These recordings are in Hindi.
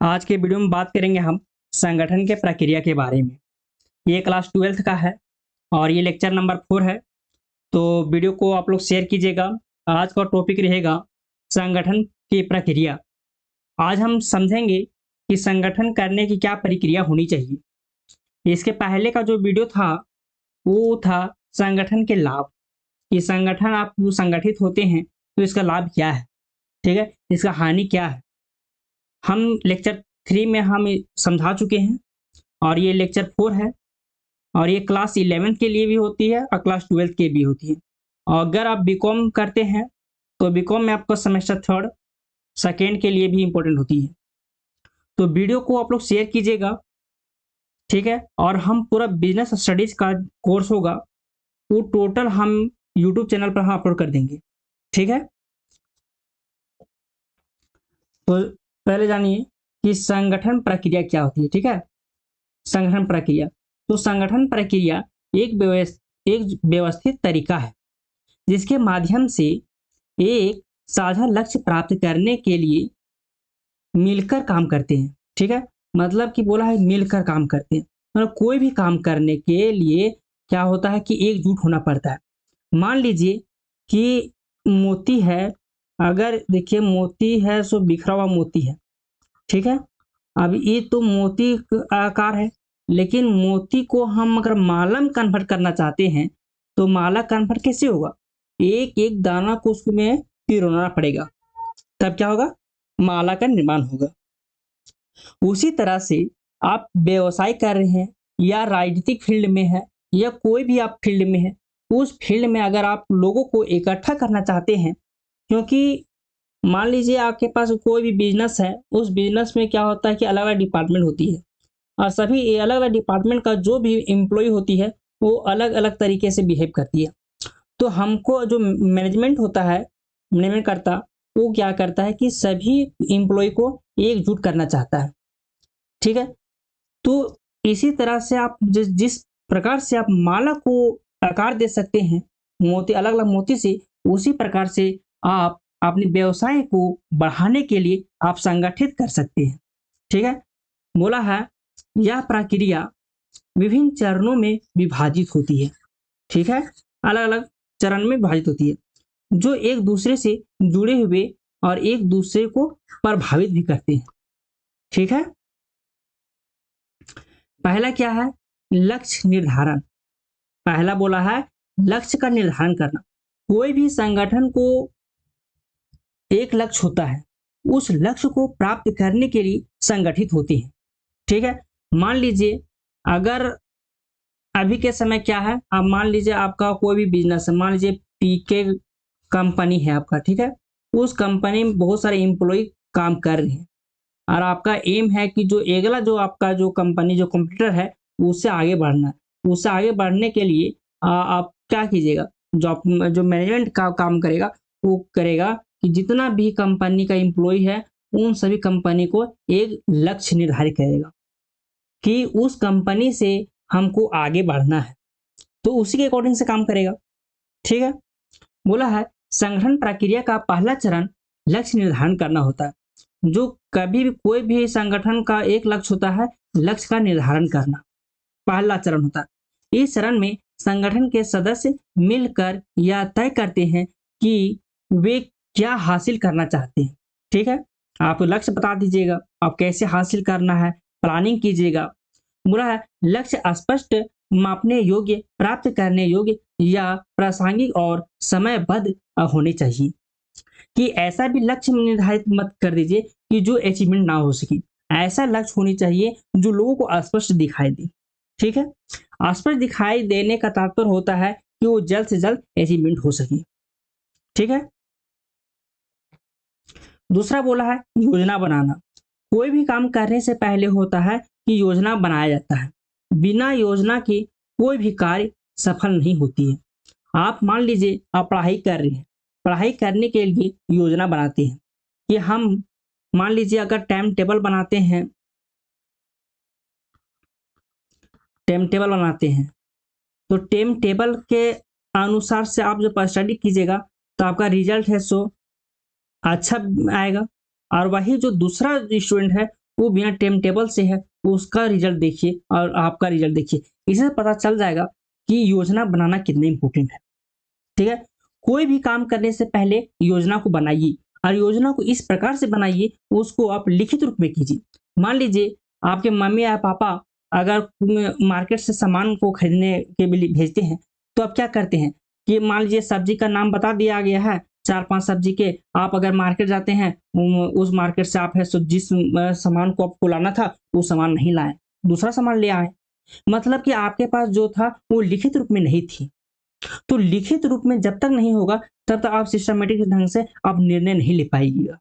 आज के वीडियो में बात करेंगे हम संगठन के प्रक्रिया के बारे में। ये क्लास 12th का है और ये लेक्चर नंबर 4 है। तो वीडियो को आप लोग शेयर कीजिएगा। आज का टॉपिक रहेगा संगठन की प्रक्रिया। आज हम समझेंगे कि संगठन करने की क्या प्रक्रिया होनी चाहिए। इसके पहले का जो वीडियो था वो था संगठन के लाभ, कि संगठन आप संगठित होते हैं तो इसका लाभ क्या है, ठीक है, इसका हानि क्या है। हम लेक्चर 3 में हम समझा चुके हैं और ये लेक्चर 4 है और ये क्लास 11th के लिए भी होती है और क्लास 12th के भी होती है। और अगर आप बीकॉम करते हैं तो बीकॉम में आपका सेमेस्टर 3rd सेकेंड के लिए भी इम्पोर्टेंट होती है। तो वीडियो को आप लोग शेयर कीजिएगा, ठीक है। और हम पूरा बिजनेस स्टडीज का कोर्स होगा वो टोटल हम यूट्यूब चैनल पर हम अपलोड कर देंगे, ठीक है। तो पहले जानिए कि संगठन प्रक्रिया क्या होती है, ठीक है। संगठन प्रक्रिया, तो संगठन प्रक्रिया एक व्यवस्थित तरीका है जिसके माध्यम से एक साझा लक्ष्य प्राप्त करने के लिए मिलकर काम करते हैं, ठीक है। मतलब कि बोला है मिलकर काम करते हैं, मतलब कोई भी काम करने के लिए क्या होता है कि एकजुट होना पड़ता है। मान लीजिए कि मोती है, अगर देखिए मोती है सो बिखरा हुआ मोती है, ठीक है। अब ये तो मोती आकार है, लेकिन मोती को हम अगर माला में कन्वर्ट करना चाहते हैं तो माला कन्वर्ट कैसे होगा? एक एक दाना को उसमें पिरोना पड़ेगा, तब क्या होगा? माला का निर्माण होगा। उसी तरह से आप व्यवसाय कर रहे हैं या राजनीतिक फील्ड में है या कोई भी आप फील्ड में है, उस फील्ड में अगर आप लोगों को इकट्ठा करना चाहते हैं, क्योंकि मान लीजिए आपके पास कोई भी बिजनेस है, उस बिजनेस में क्या होता है कि अलग अलग डिपार्टमेंट होती है और सभी अलग अलग डिपार्टमेंट का जो भी एम्प्लॉय होती है वो अलग अलग तरीके से बिहेव करती है। तो हमको जो मैनेजमेंट होता है, मैनेजमेंट करता, वो क्या करता है कि सभी एम्प्लॉय को एकजुट करना चाहता है, ठीक है। तो इसी तरह से आप जिस जिस प्रकार से आप माला को आकार दे सकते हैं मोती, अलग अलग मोती से, उसी प्रकार से आप अपने व्यवसाय को बढ़ाने के लिए आप संगठित कर सकते हैं, ठीक है। बोला है यह प्रक्रिया विभिन्न चरणों में विभाजित होती है, ठीक है, अलग अलग चरण में विभाजित होती है जो एक दूसरे से जुड़े हुए और एक दूसरे को प्रभावित भी करते हैं, ठीक है। पहला क्या है? लक्ष्य निर्धारण। पहला बोला है लक्ष्य का निर्धारण करना। कोई भी संगठन को एक लक्ष्य होता है, उस लक्ष्य को प्राप्त करने के लिए संगठित होती है, ठीक है। मान लीजिए अगर अभी के समय क्या है, अब मान लीजिए आपका कोई भी बिजनेस है, मान लीजिए पीके कंपनी है आपका, ठीक है। उस कंपनी में बहुत सारे एम्प्लॉय काम कर रहे हैं और आपका एम है कि जो अगला जो आपका जो कंपनी जो कंप्यूटर है उससे आगे बढ़ना है। उससे आगे बढ़ने के लिए आप क्या कीजिएगा, जो मैनेजमेंट का काम करेगा वो करेगा कि जितना भी कंपनी का एम्प्लॉय है उन सभी कंपनी को एक लक्ष्य निर्धारित करेगा कि उस कंपनी से हमको आगे बढ़ना है, तो उसी के अकॉर्डिंग से काम करेगा, ठीक है। बोला है संगठन प्रक्रिया का पहला चरण लक्ष्य निर्धारण करना होता है। जो कभी भी कोई भी संगठन का एक लक्ष्य होता है, लक्ष्य का निर्धारण करना पहला चरण होता है। इस चरण में संगठन के सदस्य मिलकर यह तय करते हैं कि वे क्या हासिल करना चाहते हैं, ठीक है। आप लक्ष्य बता दीजिएगा, आप कैसे हासिल करना है, प्लानिंग कीजिएगा। बुरा है लक्ष्य स्पष्ट, मापने योग्य, प्राप्त करने योग्य या प्रासंगिक और समयबद्ध होने चाहिए। कि ऐसा भी लक्ष्य निर्धारित मत कर दीजिए कि जो अचीवमेंट ना हो सके। ऐसा लक्ष्य होनी चाहिए जो लोगों को स्पष्ट दिखाई दे, ठीक है। स्पष्ट दिखाई देने का तात्पर्य होता है कि वो जल्द से जल्द अचीवमेंट हो सके, ठीक है। दूसरा बोला है योजना बनाना। कोई भी काम करने से पहले होता है कि योजना बनाया जाता है। बिना योजना के कोई भी कार्य सफल नहीं होती है। आप मान लीजिए आप पढ़ाई कर रहे हैं, पढ़ाई करने के लिए योजना बनाते हैं कि हम मान लीजिए अगर टाइम टेबल बनाते हैं, टाइम टेबल बनाते हैं तो टाइम टेबल के अनुसार से आप जब स्टडी कीजिएगा तो आपका रिजल्ट है सो अच्छा आएगा। और वही जो दूसरा स्टूडेंट है वो बिना टाइम टेबल से है, उसका रिजल्ट देखिए और आपका रिजल्ट देखिए, इससे पता चल जाएगा कि योजना बनाना कितना इंपॉर्टेंट है। ठीक है, कोई भी काम करने से पहले योजना को बनाइए और योजना को इस प्रकार से बनाइए, उसको आप लिखित रूप में कीजिए। मान लीजिए आपके मम्मी या पापा अगर मार्केट से सामान को खरीदने के लिए भेजते हैं, तो आप क्या करते हैं कि मान लीजिए सब्जी का नाम बता दिया गया है, 4-5 सब्जी के, आप अगर मार्केट जाते हैं, उस मार्केट से आप है सो जिस सामान को आपको लाना था वो सामान नहीं लाए, दूसरा सामान ले आए। मतलब कि आपके पास जो था वो लिखित रूप में नहीं थी। तो लिखित रूप में जब तक नहीं होगा तब तक आप सिस्टमेटिक ढंग से आप निर्णय नहीं ले पाइएगा।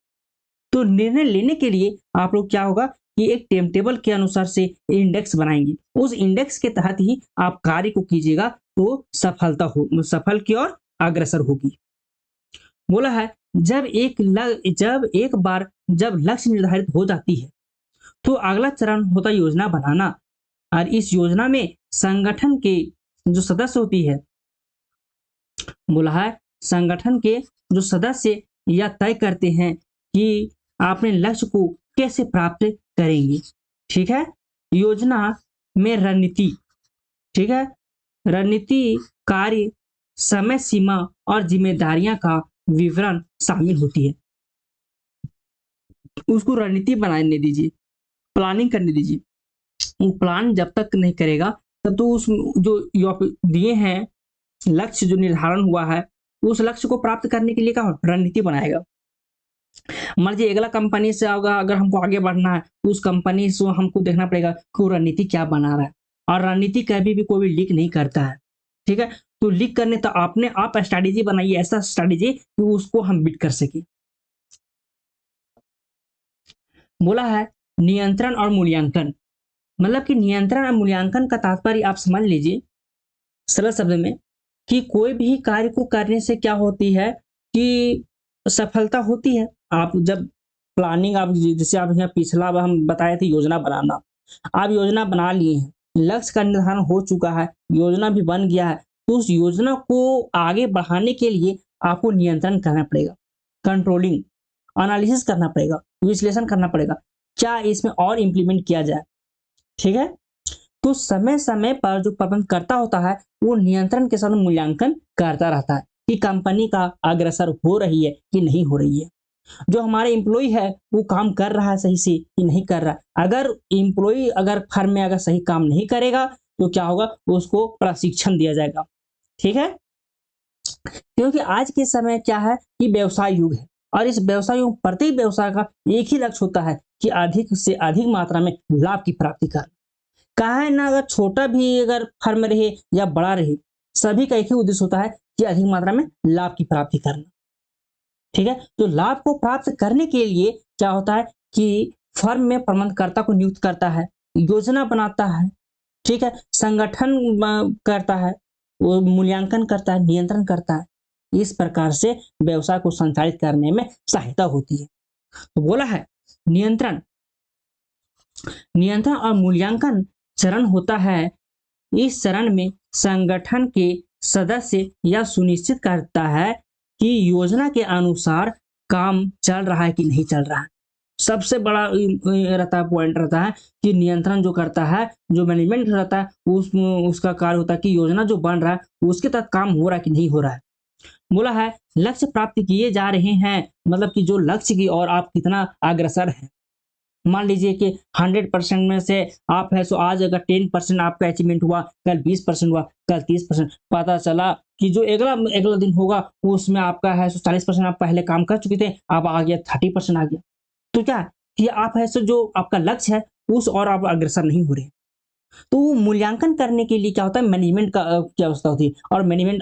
तो निर्णय लेने के लिए आप लोग क्या होगा कि एक टाइम टेबल के अनुसार से इंडेक्स बनाएंगे, उस इंडेक्स के तहत ही आप कार्य को कीजिएगा, तो सफल की ओर अग्रसर होगी। बोला है जब लक्ष्य निर्धारित हो जाती है तो अगला चरण होता है योजना बनाना। और इस योजना में संगठन के जो सदस्य होती है, बोला है संगठन के जो सदस्य यह तय करते हैं कि अपने लक्ष्य को कैसे प्राप्त करेंगे। ठीक है, योजना में रणनीति, ठीक है, रणनीति, कार्य, समय सीमा और जिम्मेदारियां का विवरण शामिल होती है। उसको रणनीति बनाने दीजिए, प्लानिंग करने दीजिए। वो प्लान जब तक नहीं करेगा तब तो उस जो दिए हैं लक्ष्य जो निर्धारण हुआ है, उस लक्ष्य को प्राप्त करने के लिए क्या रणनीति बनाएगा। मान लीजिए अगला कंपनी से होगा, अगर हमको आगे बढ़ना है तो उस कंपनी से हमको देखना पड़ेगा कि वो रणनीति क्या बना रहा है। और रणनीति कभी भी कोई लीक नहीं करता है। ठीक है, तो लीक करने तो आपने आप स्ट्रैटेजी बनाइए, ऐसा स्ट्रैटेजी कि उसको हम बीट कर सके। बोला है नियंत्रण और मूल्यांकन, मतलब कि नियंत्रण और मूल्यांकन का तात्पर्य आप समझ लीजिए सरल शब्द में कि कोई भी कार्य को करने से क्या होती है कि सफलता होती है। आप जब प्लानिंग, आप जैसे आप यहाँ पिछला हम बताए थे योजना बनाना, आप योजना बना लिए हैं, लक्ष्य का निर्धारण हो चुका है, योजना भी बन गया है, तो उस योजना को आगे बढ़ाने के लिए आपको नियंत्रण करना पड़ेगा, कंट्रोलिंग, एनालिसिस करना पड़ेगा, विश्लेषण करना पड़ेगा, क्या इसमें और इम्प्लीमेंट किया जाए। ठीक है, तो समय समय पर जो प्रबंध करता होता है वो नियंत्रण के साथ मूल्यांकन करता रहता है कि कंपनी का अग्रसर हो रही है कि नहीं हो रही है, जो हमारे एम्प्लॉय है वो काम कर रहा है सही से कि नहीं कर रहा। अगर एम्प्लॉय अगर फर्म में अगर सही काम नहीं करेगा तो क्या होगा, उसको प्रशिक्षण दिया जाएगा। ठीक है, क्योंकि आज के समय क्या है कि व्यवसाय युग है और इस व्यवसाय युग प्रत्येक व्यवसाय का एक ही लक्ष्य होता है कि अधिक से अधिक मात्रा में लाभ की प्राप्ति करना। कहा है ना, अगर छोटा भी अगर फर्म रहे या बड़ा रहे, सभी का एक ही उद्देश्य होता है कि अधिक मात्रा में लाभ की प्राप्ति करना। ठीक है, तो लाभ को प्राप्त करने के लिए क्या होता है कि फर्म में प्रबंधकर्ता को नियुक्त करता है, योजना बनाता है, ठीक है, संगठन करता है, वो मूल्यांकन करता है, नियंत्रण करता है। इस प्रकार से व्यवसाय को संचालित करने में सहायता होती है। तो बोला है नियंत्रण नियंत्रण और मूल्यांकन चरण होता है। इस चरण में संगठन के सदस्य यह सुनिश्चित करता है कि योजना के अनुसार काम चल रहा है कि नहीं चल रहा है। सबसे बड़ा रहता है पॉइंट रहता है कि नियंत्रण जो करता है, जो मैनेजमेंट रहता है, उसका कार्य होता है कि योजना जो बन रहा है उसके तहत काम हो रहा है कि नहीं हो रहा है। बोला है लक्ष्य प्राप्त किए जा रहे हैं, मतलब कि जो लक्ष्य की ओर आप कितना अग्रसर है। मान लीजिए कि 100% में से आप है सो आज अगर 10% आपका अचीवमेंट हुआ, कल 20% हुआ, कल 30%, पता चला कि जो अगला अगला दिन होगा उसमें आपका है सो 40% आप पहले काम कर चुके थे, आप आ गया 30% आ गया। तो क्या कि आप है सो जो आपका लक्ष्य है उस और आप अग्रसर नहीं हो रहे। तो मूल्यांकन करने के लिए क्या होता है, मैनेजमेंट का की अवस्था होती है और मैनेजमेंट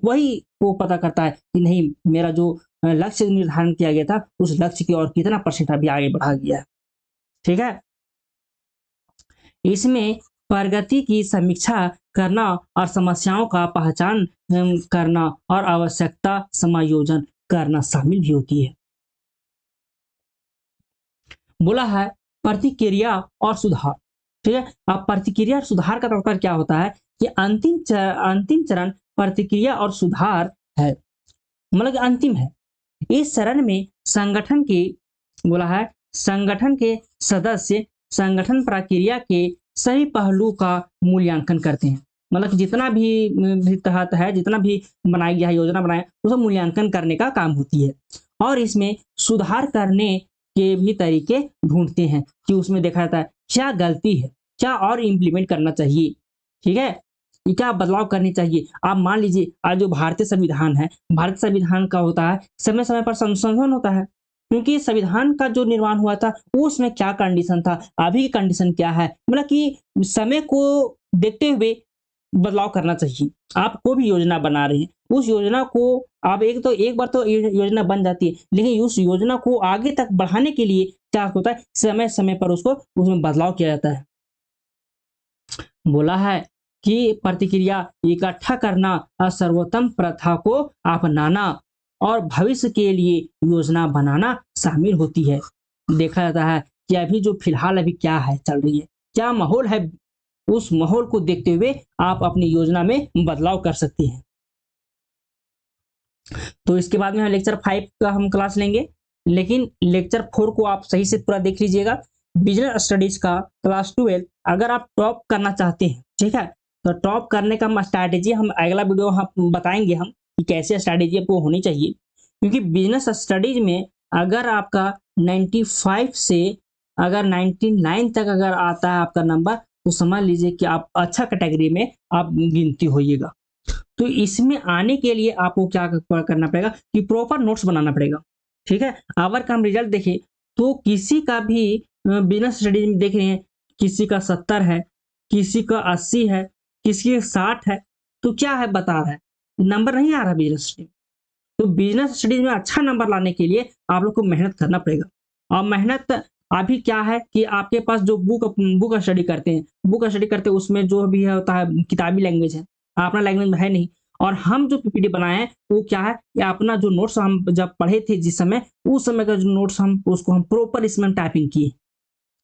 वही वो पता करता है कि नहीं मेरा जो लक्ष्य निर्धारण किया गया था उस लक्ष्य की ओर कितना परसेंट अभी आगे बढ़ा गया है। ठीक है, इसमें प्रगति की समीक्षा करना और समस्याओं का पहचान करना और आवश्यकता समायोजन करना शामिल भी होती है। बोला है प्रतिक्रिया और सुधार। ठीक है, अब प्रतिक्रिया और सुधार का तात्पर्य क्या होता है कि अंतिम चरण प्रतिक्रिया और सुधार है, मतलब अंतिम है। इस चरण में संगठन की बोला है संगठन के सदस्य संगठन प्रक्रिया के सभी पहलू का मूल्यांकन करते हैं। मतलब जितना भी तहत है, जितना भी बनाई गया है, योजना बनाया, उसका मूल्यांकन करने का काम होती है और इसमें सुधार करने के भी तरीके ढूंढते हैं कि उसमें देखा जाता है क्या गलती है, क्या और इम्प्लीमेंट करना चाहिए। ठीक है, ये क्या बदलाव करनी चाहिए। आप मान लीजिए आज जो भारतीय संविधान है, भारतीय संविधान का होता है समय समय पर संशोधन होता है, क्योंकि संविधान का जो निर्माण हुआ था उसमें क्या कंडीशन था, अभी की कंडीशन क्या है, मतलब कि समय को देखते हुए बदलाव करना चाहिए। आप कोई भी योजना बना रहे हैं, उस योजना को आप एक बार तो योजना बन जाती है, लेकिन उस योजना को आगे तक बढ़ाने के लिए क्या होता है, समय समय पर उसको उसमें बदलाव किया जाता है। बोला है कि प्रतिक्रिया इकट्ठा करना और सर्वोत्तम प्रथा को अपनाना और भविष्य के लिए योजना बनाना शामिल होती है। देखा जाता है कि अभी जो फिलहाल अभी क्या है चल रही है, क्या माहौल है, उस माहौल को देखते हुए आप अपनी योजना में बदलाव कर सकते हैं। तो इसके बाद में लेक्चर 5 का हम क्लास लेंगे, लेकिन लेक्चर 4 को आप सही से पूरा देख लीजिएगा। बिजनेस स्टडीज का क्लास 12 अगर आप टॉप करना चाहते हैं, ठीक है, तो टॉप करने का स्ट्रैटेजी हम अगला वीडियो हम बताएंगे हम कि कैसे स्ट्रैटेजी आपको होनी चाहिए। क्योंकि बिजनेस स्टडीज में अगर आपका 95 से अगर 99 तक अगर आता है आपका नंबर, तो समझ लीजिए कि आप अच्छा कैटेगरी में आप गिनती होइएगा। तो इसमें आने के लिए आपको क्या करना पड़ेगा कि प्रॉपर नोट्स बनाना पड़ेगा। ठीक है, अगर का हम रिजल्ट देखें तो किसी का भी बिजनेस स्टडीज में देख रहे हैं, किसी का 70 है, किसी का 80 है, किसी का 60 है, तो क्या है बता रहा है, नंबर नहीं आ रहा बिजनेस स्टडीज। तो बिजनेस स्टडीज में अच्छा नंबर लाने के लिए आप लोग को मेहनत करना पड़ेगा। और मेहनत अभी क्या है कि आपके पास जो बुक स्टडी करते हैं, उसमें जो भी है होता है किताबी लैंग्वेज है, अपना लैंग्वेज है नहीं। और हम जो पीपीटी बनाए हैं वो क्या है कि अपना जो नोट्स हम जब पढ़े थे जिस समय, उस समय का जो नोट्स हम उसको हम प्रॉपर इसमें टाइपिंग किए।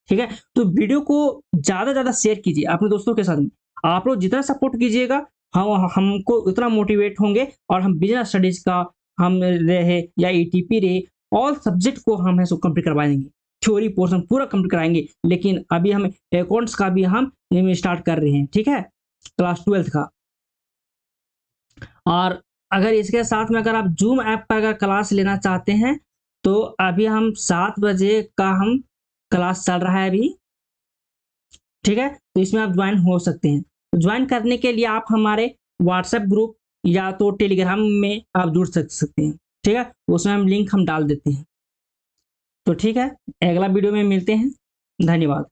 ठीक है, तो वीडियो को ज्यादा शेयर कीजिए अपने दोस्तों के साथ में। आप लोग जितना सपोर्ट कीजिएगा हम हमको उतना मोटिवेट होंगे और हम बिजनेस स्टडीज का हम रहे या ईटीपी रहे, ऑल सब्जेक्ट को हम है सो कंप्लीट करवा देंगे। थ्योरी पोर्शन पूरा कंप्लीट कराएंगे, लेकिन अभी हम अकाउंट्स का भी हम स्टार्ट कर रहे हैं। ठीक है, क्लास 12 का। और अगर इसके साथ में अगर आप जूम ऐप पर अगर क्लास लेना चाहते हैं तो अभी हम 7 बजे का हम क्लास चल रहा है अभी। ठीक है, तो इसमें आप ज्वाइन हो सकते हैं। ज्वाइन करने के लिए आप हमारे व्हाट्सएप ग्रुप या तो टेलीग्राम में आप जुड़ सकते हैं। ठीक है, उसमें हम लिंक हम डाल देते हैं। तो ठीक है, अगला वीडियो में मिलते हैं। धन्यवाद।